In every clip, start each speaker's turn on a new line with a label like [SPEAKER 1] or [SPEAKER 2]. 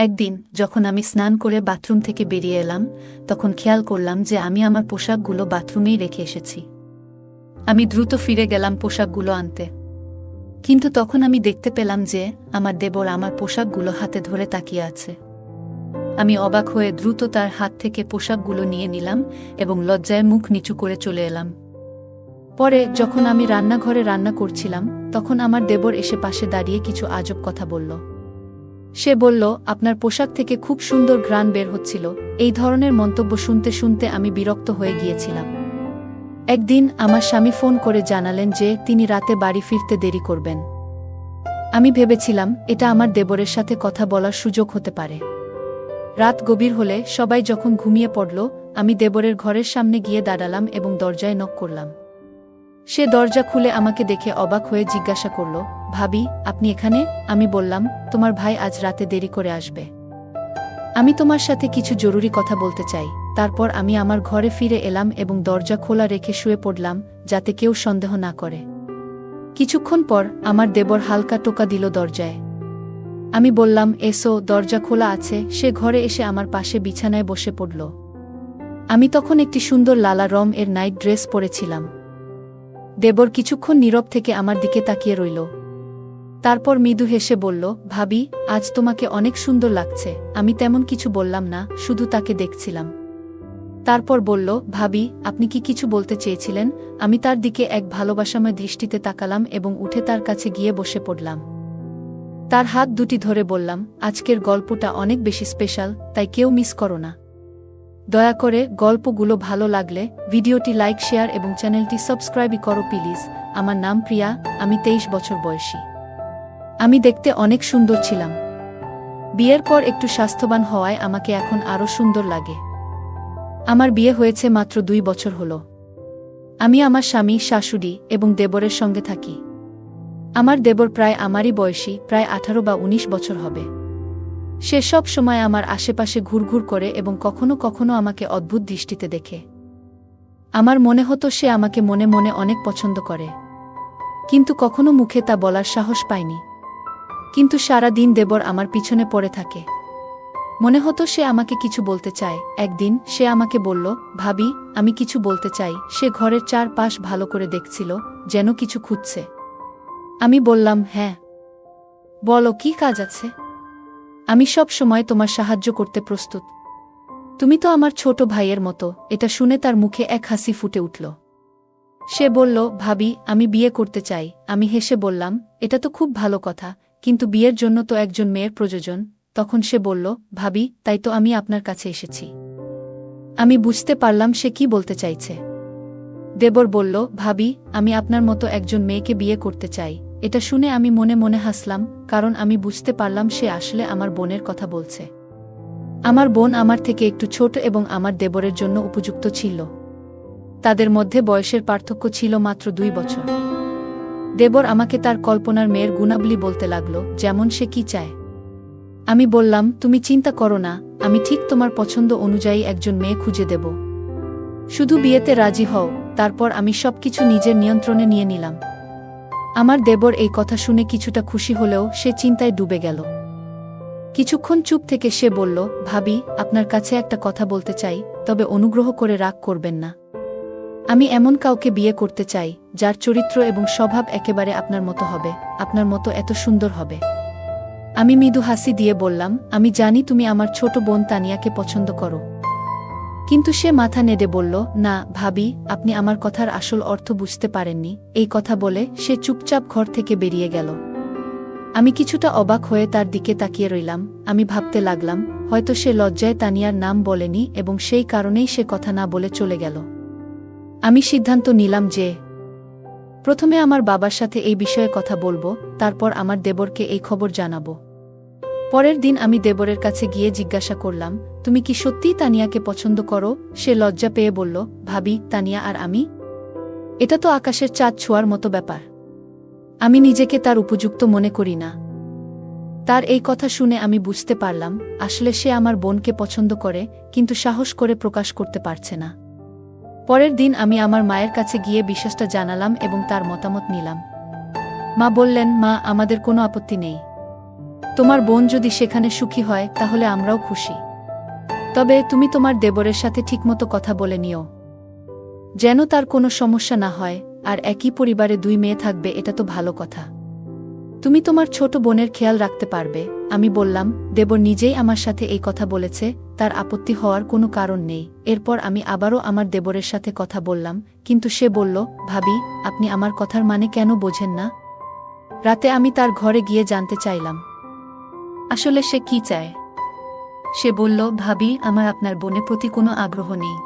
[SPEAKER 1] একদিন যখন আমি স্নান করে বাথরুম থেকে বেরিয়ে এলাম, তখন খেয়াল করলাম যে আমি আমার পোশাকগুলো বাথরুমেই রেখে এসেছি। আমি দ্রুত ফিরে গেলাম পোশাকগুলো আনতে, কিন্তু তখন আমি দেখতে পেলাম যে আমার দেবর আমার পোশাকগুলো হাতে ধরে তাকিয়ে আছে। আমি অবাক হয়ে দ্রুত তার হাত থেকে পোশাকগুলো নিয়ে নিলাম এবং লজ্জায় মুখ নিচু করে চলে এলাম। পরে যখন আমি রান্নাঘরে রান্না করছিলাম, তখন আমার দেবর এসে পাশে দাঁড়িয়ে কিছু আজব কথা বলল। সে বলল, আপনার পোশাক থেকে খুব সুন্দর ঘ্রাণ বের হচ্ছিল। এই ধরনের মন্তব্য শুনতে শুনতে আমি বিরক্ত হয়ে গিয়েছিলাম। একদিন আমার স্বামী ফোন করে জানালেন যে তিনি রাতে বাড়ি ফিরতে দেরি করবেন। আমি ভেবেছিলাম এটা আমার দেবরের সাথে কথা বলার সুযোগ হতে পারে। রাত গভীর হলে সবাই যখন ঘুমিয়ে পড়ল, আমি দেবরের ঘরের সামনে গিয়ে দাঁড়ালাম এবং দরজায় নক করলাম। সে দরজা খুলে আমাকে দেখে অবাক হয়ে জিজ্ঞাসা করল, ভাবি, আপনি এখানে? আমি বললাম, তোমার ভাই আজ রাতে দেরি করে আসবে। আমি তোমার সাথে কিছু জরুরি কথা বলতে চাই। তারপর আমি আমার ঘরে ফিরে এলাম এবং দরজা খোলা রেখে শুয়ে পড়লাম, যাতে কেউ সন্দেহ না করে। কিছুক্ষণ পর আমার দেবর হালকা টোকা দিল দরজায়। আমি বললাম, এসো, দরজা খোলা আছে। সে ঘরে এসে আমার পাশে বিছানায় বসে পড়ল। আমি তখন একটি সুন্দর লালা রং এর নাইট ড্রেস পরেছিলাম। দেবর কিছুক্ষণ নীরব থেকে আমার দিকে তাকিয়ে রইল। তারপর মৃদু হেসে বলল, ভাবি, আজ তোমাকে অনেক সুন্দর লাগছে। আমি তেমন কিছু বললাম না, শুধু তাকে দেখছিলাম। তারপর বলল, ভাবি, আপনি কি কিছু বলতে চেয়েছিলেন? আমি তার দিকে এক ভালোবাসাময় দৃষ্টিতে তাকালাম এবং উঠে তার কাছে গিয়ে বসে পড়লাম। তার হাত দুটি ধরে বললাম, আজকের গল্পটা অনেক বেশি স্পেশাল, তাই কেউ মিস করো না। দয়া করে গল্পগুলো ভালো লাগলে ভিডিওটি লাইক, শেয়ার এবং চ্যানেলটি সাবস্ক্রাইব করো প্লিজ। আমার নাম প্রিয়া, আমি 23 বছর বয়সী। আমি দেখতে অনেক সুন্দর ছিলাম। বিয়ের পর একটু স্বাস্থ্যবান হওয়ায় আমাকে এখন আরও সুন্দর লাগে। আমার বিয়ে হয়েছে মাত্র 2 বছর হলো। আমি আমার স্বামী, শাশুড়ি এবং দেবরের সঙ্গে থাকি। আমার দেবর প্রায় আমারই বয়সী, প্রায় 18 বা 19 বছর হবে। সে সব সময় আমার আশেপাশে ঘুরঘুর করে এবং কখনো কখনো আমাকে অদ্ভুত দৃষ্টিতে দেখে। আমার মনে হতো সে আমাকে মনে মনে অনেক পছন্দ করে, কিন্তু কখনো মুখে তা বলার সাহস পায়নি। কিন্তু সারা দিন দেবর আমার পিছনে পড়ে থাকে। মনে হতো সে আমাকে কিছু বলতে চায়। একদিন সে আমাকে বলল, ভাবি, আমি কিছু বলতে চাই। সে ঘরের চারপাশ ভালো করে দেখছিল, যেন কিছু খুঁজছে। আমি বললাম, হ্যাঁ, বলো, কি কাজ আছে? আমি সব সময় তোমার সাহায্য করতে প্রস্তুত। তুমি তো আমার ছোট ভাইয়ের মতো। এটা শুনে তার মুখে এক হাসি ফুটে উঠল। সে বলল, ভাবি, আমি বিয়ে করতে চাই। আমি হেসে বললাম, এটা তো খুব ভালো কথা, কিন্তু বিয়ের জন্য তো একজন মেয়ের প্রয়োজন। তখন সে বলল, ভাবি, তাই তো আমি আপনার কাছে এসেছি। আমি বুঝতে পারলাম সে কি বলতে চাইছে। দেবর বলল, ভাবি, আমি আপনার মতো একজন মেয়েকে বিয়ে করতে চাই। এটা শুনে আমি মনে মনে হাসলাম, কারণ আমি বুঝতে পারলাম সে আসলে আমার বোনের কথা বলছে। আমার বোন আমার থেকে একটু ছোট এবং আমার দেবরের জন্য উপযুক্ত ছিল। তাদের মধ্যে বয়সের পার্থক্য ছিল মাত্র 2 বছর। দেবর আমাকে তার কল্পনার মেয়ের গুণাবলী বলতে লাগল, যেমন সে কি চায়। আমি বললাম, তুমি চিন্তা করো না, আমি ঠিক তোমার পছন্দ অনুযায়ী একজন মেয়ে খুঁজে দেব। শুধু বিয়েতে রাজি হও। তারপর আমি সবকিছু নিজের নিয়ন্ত্রণে নিয়ে নিলাম। আমার দেবর এই কথা শুনে কিছুটা খুশি হলেও সে চিন্তায় ডুবে গেল। কিছুক্ষণ চুপ থেকে সে বলল, ভাবি, আপনার কাছে একটা কথা বলতে চাই, তবে অনুগ্রহ করে রাগ করবেন না। আমি এমন কাউকে বিয়ে করতে চাই, যার চরিত্র এবং স্বভাব একেবারে আপনার মতো হবে, আপনার মতো এত সুন্দর হবে। আমি মৃদু হাসি দিয়ে বললাম, আমি জানি তুমি আমার ছোট বোন তানিয়াকে পছন্দ করো। কিন্তু সে মাথা নেড়ে বলল, না ভাবি, আপনি আমার কথার আসল অর্থ বুঝতে পারেননি। এই কথা বলে সে চুপচাপ ঘর থেকে বেরিয়ে গেল। আমি কিছুটা অবাক হয়ে তার দিকে তাকিয়ে রইলাম। আমি ভাবতে লাগলাম, হয়তো সে লজ্জায় তানিয়ার নাম বলেনি এবং সেই কারণেই সে কথা না বলে চলে গেল। আমি সিদ্ধান্ত নিলাম যে প্রথমে আমার বাবার সাথে এই বিষয়ে কথা বলবো, তারপর আমার দেবরকে এই খবর জানাবো। পরের দিন আমি দেবরের কাছে গিয়ে জিজ্ঞাসা করলাম, তুমি কি সত্যিই তানিয়াকে পছন্দ করো? সে লজ্জা পেয়ে বলল, ভাবি, তানিয়া আর আমি, এটা তো আকাশের চাঁদ ছোঁয়ার মতো ব্যাপার। আমি নিজেকে তার উপযুক্ত মনে করি না। তার এই কথা শুনে আমি বুঝতে পারলাম, আসলে সে আমার বোনকে পছন্দ করে, কিন্তু সাহস করে প্রকাশ করতে পারছে না। পরের দিন আমি আমার মায়ের কাছে গিয়ে বিষয়টা জানালাম এবং তার মতামত নিলাম। মা বললেন, মা, আমাদের কোনো আপত্তি নেই। তোমার বোন যদি সেখানে সুখী হয় তাহলে আমরাও খুশি। তবে তুমি তোমার দেবরের সাথে ঠিকমতো কথা বলে নিও, যেন তার কোনো সমস্যা না হয়। আর একই পরিবারে 2 মেয়ে থাকবে, এটা তো ভালো কথা। তুমি তোমার ছোট বোনের খেয়াল রাখতে পারবে। আমি বললাম, দেবর নিজেই আমার সাথে এই কথা বলেছে, তার আপত্তি হওয়ার কোনো কারণ নেই। এরপর আমি আবারও আমার দেবরের সাথে কথা বললাম, কিন্তু সে বলল, ভাবি, আপনি আমার কথার মানে কেন বোঝেন না? রাতে আমি তার ঘরে গিয়ে জানতে চাইলাম আসলে সে কি চায়। সে বলল, ভাবি, আমার আপনার বোনের প্রতি কোনো আগ্রহ নেই।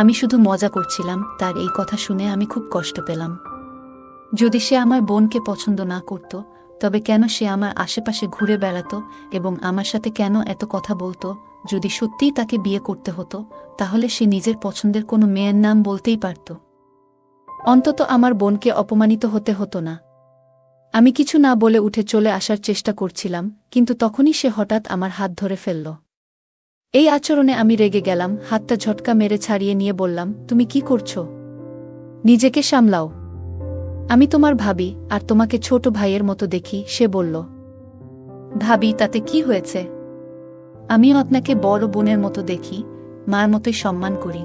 [SPEAKER 1] আমি শুধু মজা করছিলাম। তার এই কথা শুনে আমি খুব কষ্ট পেলাম। যদি সে আমার বোনকে পছন্দ না করত, তবে কেন সে আমার আশেপাশে ঘুরে বেড়াত এবং আমার সাথে কেন এত কথা বলতো? যদি সত্যিই তাকে বিয়ে করতে হতো, তাহলে সে নিজের পছন্দের কোনো মেয়ের নাম বলতেই পারত। অন্তত আমার বোনকে অপমানিত হতে হতো না। আমি কিছু না বলে উঠে চলে আসার চেষ্টা করছিলাম, কিন্তু তখনই সে হঠাৎ আমার হাত ধরে ফেলল। এই আচরণে আমি রেগে গেলাম। হাতটা ঝটকা মেরে ছাড়িয়ে নিয়ে বললাম, তুমি কি করছো? নিজেকে সামলাও। আমি তোমার ভাবি, আর তোমাকে ছোট ভাইয়ের মতো দেখি। সে বলল, ভাবি, তাতে কি হয়েছে? আমিও আপনাকে বড় বোনের মতো দেখি, মার মতোই সম্মান করি।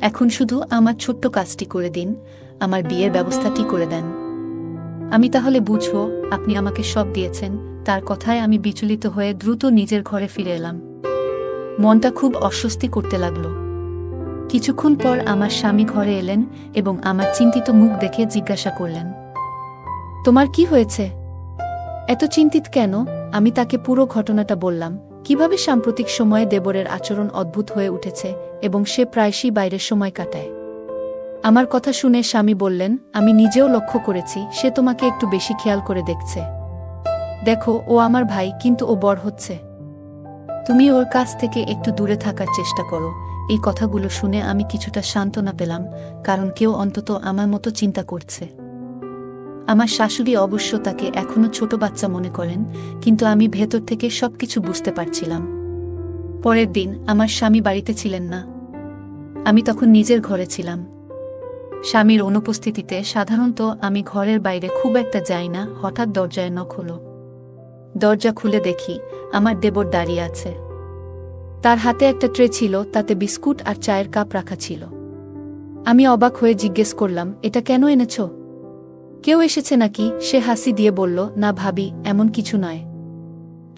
[SPEAKER 1] এখন শুধু আমার ছোট্ট কাজটি করে দিন, আমার বিয়ের ব্যবস্থাটি করে দেন। আমি তাহলে বুঝব আপনি আমাকে সব দিয়েছেন। তার কথায় আমি বিচলিত হয়ে দ্রুত নিজের ঘরে ফিরে এলাম। মনটা খুব অস্বস্তি করতে লাগল। কিছুক্ষণ পর আমার স্বামী ঘরে এলেন এবং আমার চিন্তিত মুখ দেখে জিজ্ঞাসা করলেন, তোমার কি হয়েছে? এত চিন্তিত কেন? আমি তাকে পুরো ঘটনাটা বললাম, কিভাবে সাম্প্রতিক সময়ে দেবরের আচরণ অদ্ভুত হয়ে উঠেছে এবং সে প্রায়শই বাইরের সময় কাটায়। আমার কথা শুনে স্বামী বললেন, আমি নিজেও লক্ষ্য করেছি, সে তোমাকে একটু বেশি খেয়াল করে দেখছে। দেখো, ও আমার ভাই, কিন্তু ও বড় হচ্ছে। তুমি ওর কাছ থেকে একটু দূরে থাকার চেষ্টা করো। এই কথাগুলো শুনে আমি কিছুটা সান্ত্বনা পেলাম, কারণ কেউ অন্তত আমার মতো চিন্তা করছে। আমার শাশুড়ি অবশ্য তাকে এখনো ছোট বাচ্চা মনে করেন, কিন্তু আমি ভেতর থেকে সবকিছু বুঝতে পারছিলাম। পরের দিন আমার স্বামী বাড়িতে ছিলেন না। আমি তখন নিজের ঘরে ছিলাম। স্বামীর অনুপস্থিতিতে সাধারণত আমি ঘরের বাইরে খুব একটা যাই না। হঠাৎ দরজায় নক হলো। দরজা খুলে দেখি আমার দেবর দাঁড়িয়ে আছে। তার হাতে একটা ট্রে ছিল, তাতে বিস্কুট আর চায়ের কাপ রাখা ছিল। আমি অবাক হয়ে জিজ্ঞেস করলাম, এটা কেন এনেছ? কেউ এসেছে নাকি? সে হাসি দিয়ে বলল, না ভাবি, এমন কিছু নয়।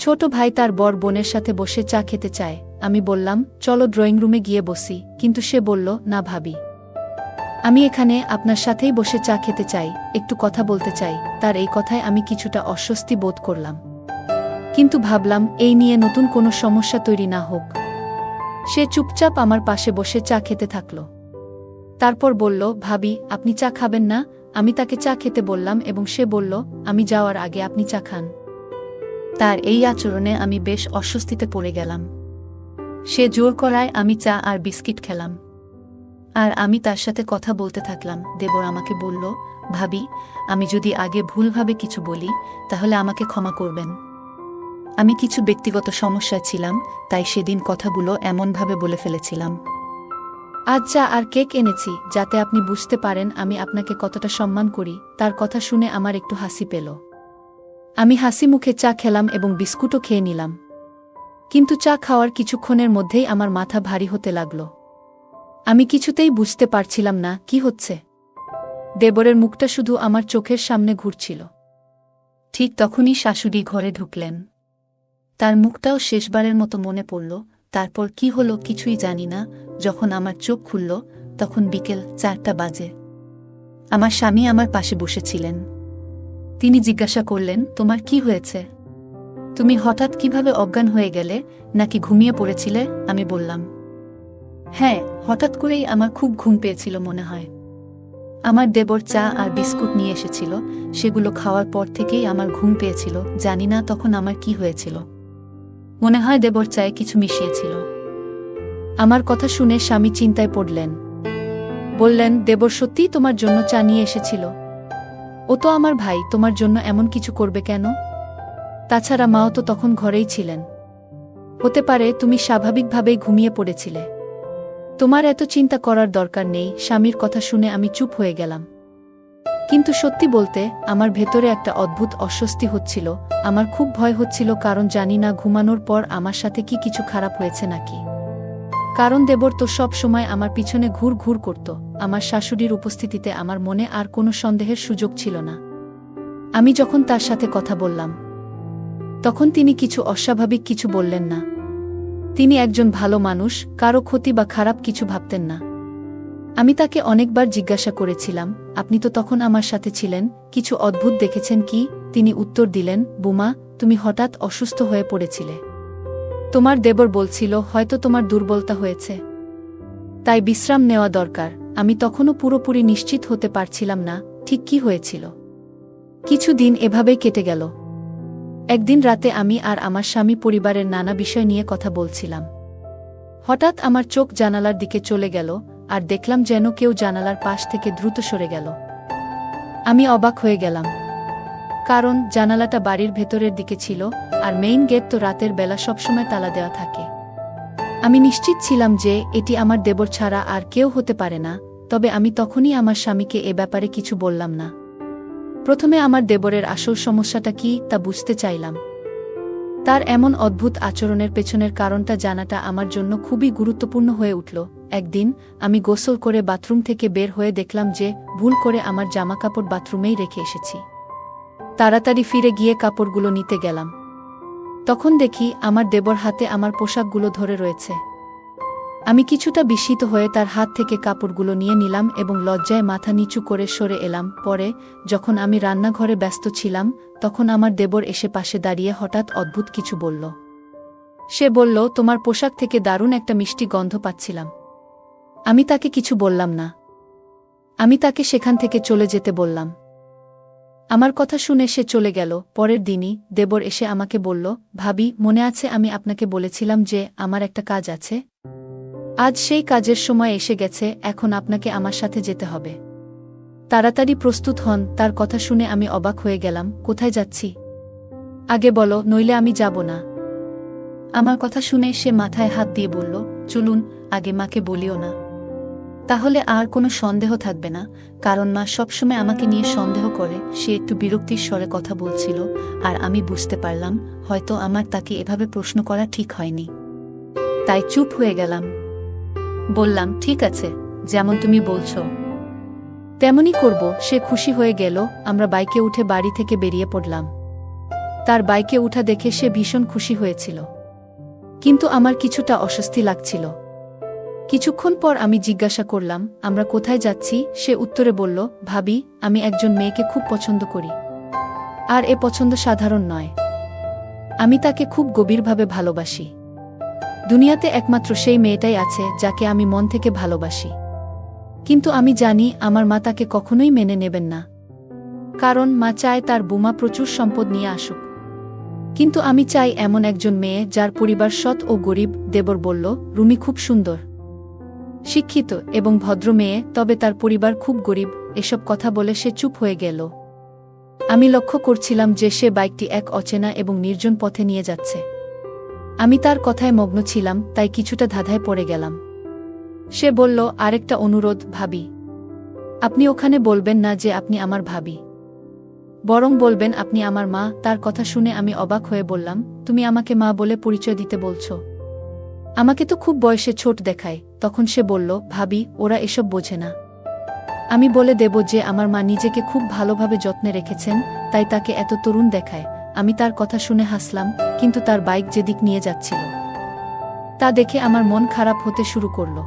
[SPEAKER 1] ছোট ভাই তার বড় বোনের সাথে বসে চা খেতে চায়। আমি বললাম, চলো ড্রয়িং রুমে গিয়ে বসি, কিন্তু সে বলল, না ভাবি, আমি এখানে আপনার সাথেই বসে চা খেতে চাই, একটু কথা বলতে চাই। তার এই কথায় আমি কিছুটা অস্বস্তি বোধ করলাম, কিন্তু ভাবলাম এই নিয়ে নতুন কোনো সমস্যা তৈরি না হোক। সে চুপচাপ আমার পাশে বসে চা খেতে থাকল। তারপর বলল, ভাবি, আপনি চা খাবেন না? আমি তাকে চা খেতে বললাম এবং সে বলল, আমি যাওয়ার আগে আপনি চা খান। তার এই আচরণে আমি বেশ অস্বস্তিতে পড়ে গেলাম। সে জোর করায় আমি চা আর বিস্কিট খেলাম, আর আমি তার সাথে কথা বলতে থাকলাম। দেবর আমাকে বলল, ভাবি, আমি যদি আগে ভুলভাবে কিছু বলি তাহলে আমাকে ক্ষমা করবেন। আমি কিছু ব্যক্তিগত সমস্যায় ছিলাম, তাই সেদিন কথাগুলো এমনভাবে বলে ফেলেছিলাম। আজ চা আর কেক এনেছি, যাতে আপনি বুঝতে পারেন আমি আপনাকে কতটা সম্মান করি। তার কথা শুনে আমার একটু হাসি পেল। আমি হাসি মুখে চা খেলাম এবং বিস্কুটও খেয়ে নিলাম। কিন্তু চা খাওয়ার কিছুক্ষণের মধ্যেই আমার মাথা ভারী হতে লাগল। আমি কিছুতেই বুঝতে পারছিলাম না কি হচ্ছে। দেবরের মুখটা শুধু আমার চোখের সামনে ঘুরছিল। ঠিক তখনই শাশুড়ি ঘরে ঢুকলেন। তার মুখটাও শেষবারের মতো মনে পড়ল। তারপর কি হলো কিছুই জানি না। যখন আমার চোখ খুলল, তখন বিকেল 4টা বাজে। আমার স্বামী আমার পাশে বসেছিলেন। তিনি জিজ্ঞাসা করলেন, তোমার কি হয়েছে? তুমি হঠাৎ কিভাবে অজ্ঞান হয়ে গেলে? নাকি ঘুমিয়ে পড়েছিলে? আমি বললাম, হ্যাঁ, হঠাৎ করেই আমার খুব ঘুম পেয়েছিল মনে হয়। আমার দেবর চা আর বিস্কুট নিয়ে এসেছিল, সেগুলো খাওয়ার পর থেকেই আমার ঘুম পেয়েছিল। জানি না তখন আমার কি হয়েছিল। মনে হয় দেবর চায়ে কিছু মিশিয়েছিল। আমার কথা শুনে স্বামী চিন্তায় পড়লেন। বললেন, দেবর সত্যিই তোমার জন্য চা নিয়ে এসেছিল? ও তো আমার ভাই, তোমার জন্য এমন কিছু করবে কেন? তাছাড়া মাও তো তখন ঘরেই ছিলেন। হতে পারে তুমি স্বাভাবিকভাবেই ঘুমিয়ে পড়েছিলে। তোমার এত চিন্তা করার দরকার নেই। স্বামীর কথা শুনে আমি চুপ হয়ে গেলাম। কিন্তু সত্যি বলতে আমার ভেতরে একটা অদ্ভুত অস্বস্তি হচ্ছিল। আমার খুব ভয় হচ্ছিল, কারণ জানি না ঘুমানোর পর আমার সাথে কি কিছু খারাপ হয়েছে নাকি। কারণ দেবর তো সব সময় আমার পিছনে ঘুর ঘুর করত। আমার শাশুড়ির উপস্থিতিতে আমার মনে আর কোনো সন্দেহের সুযোগ ছিল না। আমি যখন তার সাথে কথা বললাম, তখন তিনি কিছু অস্বাভাবিক কিছু বললেন না। তিনি একজন ভালো মানুষ, কারো ক্ষতি বা খারাপ কিছু ভাবতেন না। আমি তাকে অনেকবার জিজ্ঞাসা করেছিলাম, আপনি তো তখন আমার সাথে ছিলেন, কিছু অদ্ভুত দেখেছেন কি? তিনি উত্তর দিলেন, বুমা, তুমি হঠাৎ অসুস্থ হয়ে পড়েছিলে। তোমার দেবর বলছিল হয়তো তোমার দুর্বলতা হয়েছে, তাই বিশ্রাম নেওয়া দরকার। আমি তখনও পুরোপুরি নিশ্চিত হতে পারছিলাম না ঠিক কি হয়েছিল। কিছু দিন এভাবেই কেটে গেল। একদিন রাতে আমি আর আমার স্বামী পরিবারের নানা বিষয় নিয়ে কথা বলছিলাম। হঠাৎ আমার চোখ জানালার দিকে চলে গেল, আর দেখলাম যেন কেউ জানালার পাশ থেকে দ্রুত সরে গেল। আমি অবাক হয়ে গেলাম, কারণ জানালাটা বাড়ির ভেতরের দিকে ছিল, আর মেইন গেট তো রাতের বেলা সবসময় তালা দেওয়া থাকে। আমি নিশ্চিত ছিলাম যে এটি আমার দেবর ছাড়া আর কেউ হতে পারে না, তবে আমি তখনই আমার স্বামীকে এ ব্যাপারে কিছু বললাম না। প্রথমে আমার দেবরের আসল সমস্যাটা কি তা বুঝতে চাইলাম। তার এমন অদ্ভুত আচরণের পেছনের কারণটা জানাটা আমার জন্য খুবই গুরুত্বপূর্ণ হয়ে উঠল। একদিন আমি গোসল করে বাথরুম থেকে বের হয়ে দেখলাম যে ভুল করে আমার জামাকাপড় বাথরুমেই রেখে এসেছি। তাড়াতাড়ি ফিরে গিয়ে কাপড়গুলো নিতে গেলাম। তখন দেখি আমার দেবর হাতে আমার পোশাকগুলো ধরে রয়েছে। আমি কিছুটা বিস্মিত হয়ে তার হাত থেকে কাপড়গুলো নিয়ে নিলাম এবং লজ্জায় মাথা নিচু করে সরে এলাম। পরে যখন আমি রান্নাঘরে ব্যস্ত ছিলাম, তখন আমার দেবর এসে পাশে দাঁড়িয়ে হঠাৎ অদ্ভুত কিছু বলল। সে বলল, তোমার পোশাক থেকে দারুণ একটা মিষ্টি গন্ধ পাচ্ছিলাম। আমি তাকে কিছু বললাম না। আমি তাকে সেখান থেকে চলে যেতে বললাম। আমার কথা শুনে সে চলে গেল। পরের দিনই দেবর এসে আমাকে বলল, ভাবি, মনে আছে আমি আপনাকে বলেছিলাম যে আমার একটা কাজ আছে? আজ সেই কাজের সময় এসে গেছে, এখন আপনাকে আমার সাথে যেতে হবে। তাড়াতাড়ি প্রস্তুত হন। তার কথা শুনে আমি অবাক হয়ে গেলাম। কোথায় যাচ্ছি? আগে বলো, নইলে আমি যাব না। আমার কথা শুনে সে মাথায় হাত দিয়ে বলল, চলুন, আগে মাকে বলিও না, তাহলে আর কোনো সন্দেহ থাকবে না, কারণ মা সবসময় আমাকে নিয়ে সন্দেহ করে। সে একটু বিরক্তির স্বরে কথা বলছিল, আর আমি বুঝতে পারলাম হয়তো আমার তাকে এভাবে প্রশ্ন করা ঠিক হয়নি। তাই চুপ হয়ে গেলাম। বললাম, ঠিক আছে, যেমন তুমি বলছো তেমনই করব। সে খুশি হয়ে গেল। আমরা বাইকে উঠে বাড়ি থেকে বেরিয়ে পড়লাম। তার বাইকে উঠা দেখে সে ভীষণ খুশি হয়েছিল, কিন্তু আমার কিছুটা অস্বস্তি লাগছিল। কিছুক্ষণ পর আমি জিজ্ঞাসা করলাম, আমরা কোথায় যাচ্ছি? সে উত্তরে বলল, ভাবি, আমি একজন মেয়েকে খুব পছন্দ করি, আর এ পছন্দ সাধারণ নয়। আমি তাকে খুব গভীরভাবে ভালোবাসি। দুনিয়াতে একমাত্র সেই মেয়েটাই আছে যাকে আমি মন থেকে ভালোবাসি। কিন্তু আমি জানি আমার মা তাকে কখনোই মেনে নেবেন না, কারণ মা চায় তার বুমা প্রচুর সম্পদ নিয়ে আসুক। কিন্তু আমি চাই এমন একজন মেয়ে যার পরিবার সৎ ও গরিব। দেবর বলল, রুমি খুব সুন্দর, শিক্ষিত এবং ভদ্র মেয়ে, তবে তার পরিবার খুব গরিব। এসব কথা বলে সে চুপ হয়ে গেল। আমি লক্ষ্য করছিলাম যে সে বাইকটি এক অচেনা এবং নির্জন পথে নিয়ে যাচ্ছে। আমি তার কথায় মগ্ন ছিলাম, তাই কিছুটা ধাঁধায় পড়ে গেলাম। সে বলল, আরেকটা অনুরোধ ভাবি, আপনি ওখানে বলবেন না যে আপনি আমার ভাবি, বরং বলবেন আপনি আমার মা। তার কথা শুনে আমি অবাক হয়ে বললাম, তুমি আমাকে মা বলে পরিচয় দিতে বলছো? আমাকে তো খুব বয়সে ছোট দেখায়। তখন সে বলল, ভাবি, ওরা এসব বোঝে না। আমি বলে দেব যে আমার মা নিজেকে খুব ভালোভাবে যত্নে রেখেছেন, তাই তাকে এত তরুণ দেখায়। আমি তার কথা শুনে হাসলাম, কিন্তু তার বাইক যেদিক নিয়ে যাচ্ছিল তা দেখে আমার মন খারাপ হতে শুরু করল।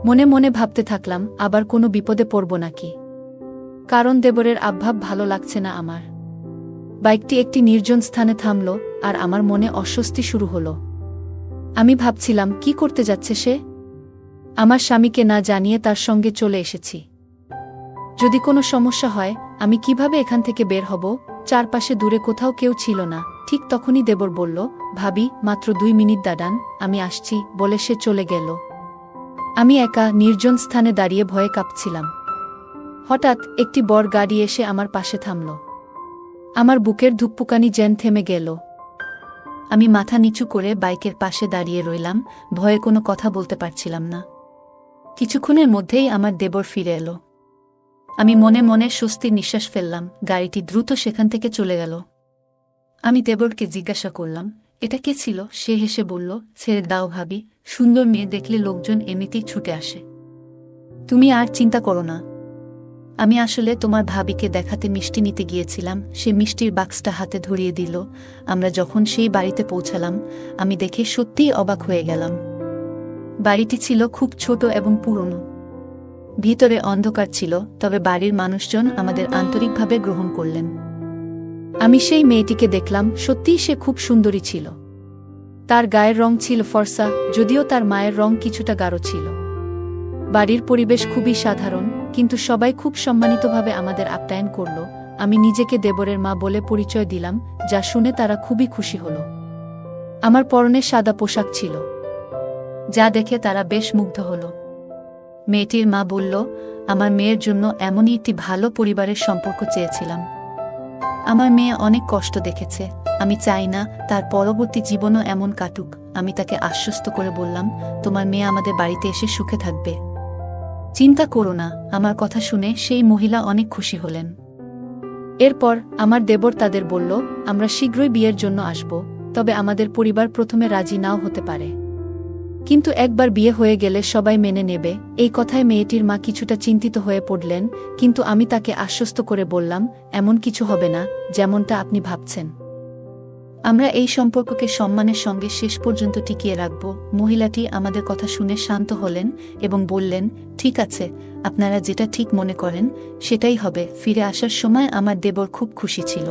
[SPEAKER 1] মনে মনে ভাবতে থাকলাম, আবার কোনো বিপদে পড়ব নাকি, কারণ দেবরের আবভাব ভালো লাগছে না আমার। বাইকটি একটি নির্জন স্থানে থামল, আর আমার মনে অস্বস্তি শুরু হলো। আমি ভাবছিলাম, কি করতে যাচ্ছে সে? আমার স্বামীকে না জানিয়ে তার সঙ্গে চলে এসেছি। যদি কোনো সমস্যা হয়, আমি কিভাবে এখান থেকে বের হব? চারপাশে দূরে কোথাও কেউ ছিল না। ঠিক তখনই দেবর বলল, ভাবি, মাত্র 2 মিনিট দাঁড়ান, আমি আসছি, বলে সে চলে গেল। আমি একা নির্জন স্থানে দাঁড়িয়ে ভয়ে কাঁপছিলাম। হঠাৎ একটি বড় গাড়ি এসে আমার পাশে থামল। আমার বুকের ধুকপুকানি যেন থেমে গেল। আমি মাথা নিচু করে বাইকের পাশে দাঁড়িয়ে রইলাম, ভয়ে কোনো কথা বলতে পারছিলাম না। কিছুক্ষণের মধ্যেই আমার দেবর ফিরে এলো। আমি মনে মনে স্বস্তির নিঃশ্বাস ফেললাম। গাড়িটি দ্রুত সেখান থেকে চলে গেল। আমি দেবরকে জিজ্ঞাসা করলাম, এটা কে ছিল? সে হেসে বলল, ছেড়ে দাও ভাবি, সুন্দর মেয়ে দেখলে লোকজন এমনিতেই ছুটে আসে। তুমি আর চিন্তা করো না। আমি আসলে তোমার ভাবিকে দেখাতে মিষ্টি নিতে গিয়েছিলাম। সে মিষ্টির বাক্সটা হাতে ধরিয়ে দিল। আমরা যখন সেই বাড়িতে পৌঁছালাম, আমি দেখে সত্যিই অবাক হয়ে গেলাম। বাড়িটি ছিল খুব ছোট এবং পুরনো। ভিতরে অন্ধকার ছিল, তবে বাড়ির মানুষজন আমাদের আন্তরিকভাবে গ্রহণ করলেন। আমি সেই মেয়েটিকে দেখলাম। সত্যিই সে খুব সুন্দরী ছিল। তার গায়ের রং ছিল ফর্সা, যদিও তার মায়ের রং কিছুটা গাঢ় ছিল। বাড়ির পরিবেশ খুবই সাধারণ, কিন্তু সবাই খুব সম্মানিতভাবে আমাদের আপ্যায়ন করল। আমি নিজেকে দেবরের মা বলে পরিচয় দিলাম, যা শুনে তারা খুবই খুশি হল। আমার পরনে সাদা পোশাক ছিল, যা দেখে তারা বেশ মুগ্ধ হল। মেয়েটির মা বলল, আমার মেয়ের জন্য এমনই একটি ভালো পরিবারের সম্পর্ক চেয়েছিলাম। আমার মেয়ে অনেক কষ্ট দেখেছে। আমি চাই না তার পরবর্তী জীবনও এমন কাটুক। আমি তাকে আশ্বস্ত করে বললাম, তোমার মেয়ে আমাদের বাড়িতে এসে সুখে থাকবে। চিন্তা করো না। আমার কথা শুনে সেই মহিলা অনেক খুশি হলেন। এরপর আমার দেবর তাদের বলল, আমরা শীঘ্রই বিয়ের জন্য আসব, তবে আমাদের পরিবার প্রথমে রাজি নাও হতে পারে। কিন্তু একবার বিয়ে হয়ে গেলে সবাই মেনে নেবে। এই কথায় মেয়েটির মা কিছুটা চিন্তিত হয়ে পড়লেন, কিন্তু আমি তাকে আশ্বস্ত করে বললাম, এমন কিছু হবে না, যেমনটা আপনি ভাবছেন। আমরা এই সম্পর্ককে সম্মানের সঙ্গে শেষ পর্যন্ত টিকিয়ে রাখব। মহিলাটি আমাদের কথা শুনে শান্ত হলেন এবং বললেন, ঠিক আছে, আপনারা যেটা ঠিক মনে করেন সেটাই হবে। ফিরে আসার সময় আমার দেবর খুব খুশি ছিল।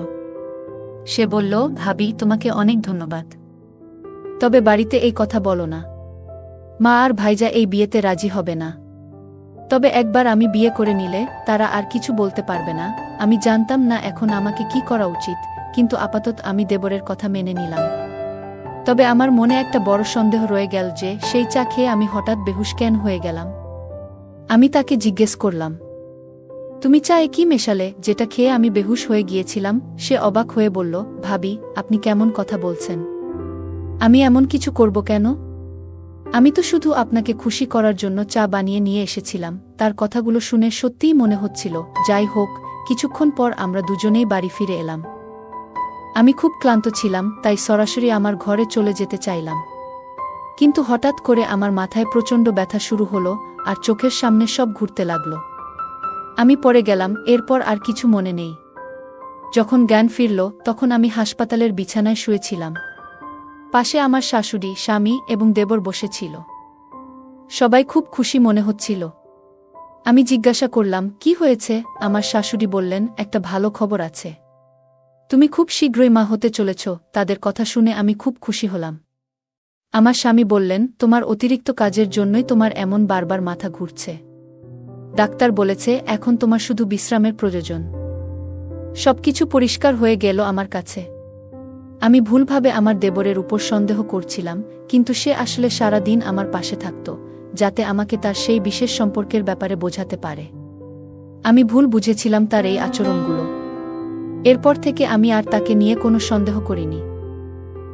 [SPEAKER 1] সে বলল, ভাবি, তোমাকে অনেক ধন্যবাদ। তবে বাড়িতে এই কথা বলো না। মা আর ভাইজা এই বিয়েতে রাজি হবে না। তবে একবার আমি বিয়ে করে নিলে তারা আর কিছু বলতে পারবে না। আমি জানতাম না এখন আমাকে কি করা উচিত, কিন্তু আপাতত আমি দেবরের কথা মেনে নিলাম। তবে আমার মনে একটা বড় সন্দেহ রয়ে গেল যে সেই চা খেয়ে আমি হঠাৎ বেহুশ কেন হয়ে গেলাম। আমি তাকে জিজ্ঞেস করলাম, তুমি চায়ে কি মেশালে যেটা খেয়ে আমি বেহুশ হয়ে গিয়েছিলাম? সে অবাক হয়ে বলল, ভাবি, আপনি কেমন কথা বলছেন? আমি এমন কিছু করব কেন? আমি তো শুধু আপনাকে খুশি করার জন্য চা বানিয়ে নিয়ে এসেছিলাম। তার কথাগুলো শুনে সত্যিই মনে হচ্ছিল। যাই হোক, কিছুক্ষণ পর আমরা দুজনেই বাড়ি ফিরে এলাম। আমি খুব ক্লান্ত ছিলাম, তাই সরাসরি আমার ঘরে চলে যেতে চাইলাম। কিন্তু হঠাৎ করে আমার মাথায় প্রচণ্ড ব্যথা শুরু হলো, আর চোখের সামনে সব ঘুরতে লাগলো। আমি পড়ে গেলাম। এরপর আর কিছু মনে নেই। যখন জ্ঞান ফিরল, তখন আমি হাসপাতালের বিছানায় শুয়েছিলাম। পাশে আমার শাশুড়ি, স্বামী এবং দেবর বসেছিল। সবাই খুব খুশি মনে হচ্ছিল। আমি জিজ্ঞাসা করলাম, কি হয়েছে? আমার শাশুড়ি বললেন, একটা ভালো খবর আছে। তুমি খুব শীঘ্রই মা হতে চলেছ। তাদের কথা শুনে আমি খুব খুশি হলাম। আমার স্বামী বললেন, তোমার অতিরিক্ত কাজের জন্যই তোমার এমন বারবার মাথা ঘুরছে। ডাক্তার বলেছে এখন তোমার শুধু বিশ্রামের প্রয়োজন। সবকিছু পরিষ্কার হয়ে গেল আমার কাছে। আমি ভুলভাবে আমার দেবরের উপর সন্দেহ করছিলাম, কিন্তু সে আসলে সারা দিন আমার পাশে থাকত, যাতে আমাকে তার সেই বিশেষ সম্পর্কের ব্যাপারে বোঝাতে পারে। আমি ভুল বুঝেছিলাম তার এই আচরণগুলো। এরপর থেকে আমি আর তাকে নিয়ে কোনো সন্দেহ করিনি।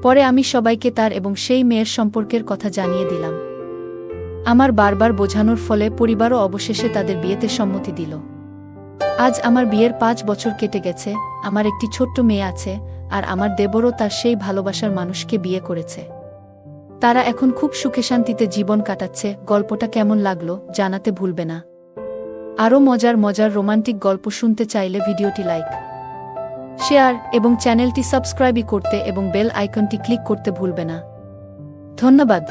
[SPEAKER 1] পরে আমি সবাইকে তার এবং সেই মেয়ের সম্পর্কের কথা জানিয়ে দিলাম। আমার বারবার বোঝানোর ফলে পরিবারও অবশেষে তাদের বিয়েতে সম্মতি দিল। আজ আমার বিয়ের 5 বছর কেটে গেছে। আমার একটি ছোট্ট মেয়ে আছে, আর আমার দেবরও তার সেই ভালোবাসার মানুষকে বিয়ে করেছে। তারা এখন খুব সুখে শান্তিতে জীবন কাটাচ্ছে। গল্পটা কেমন লাগলো জানাতে ভুলবে না। আরও মজার মজার রোমান্টিক গল্প শুনতে চাইলে ভিডিওটি লাইক, শেয়ার এবং চ্যানেলটি সাবস্ক্রাইব করতে এবং বেল আইকনটি ক্লিক করতে ভুলবে না। ধন্যবাদ।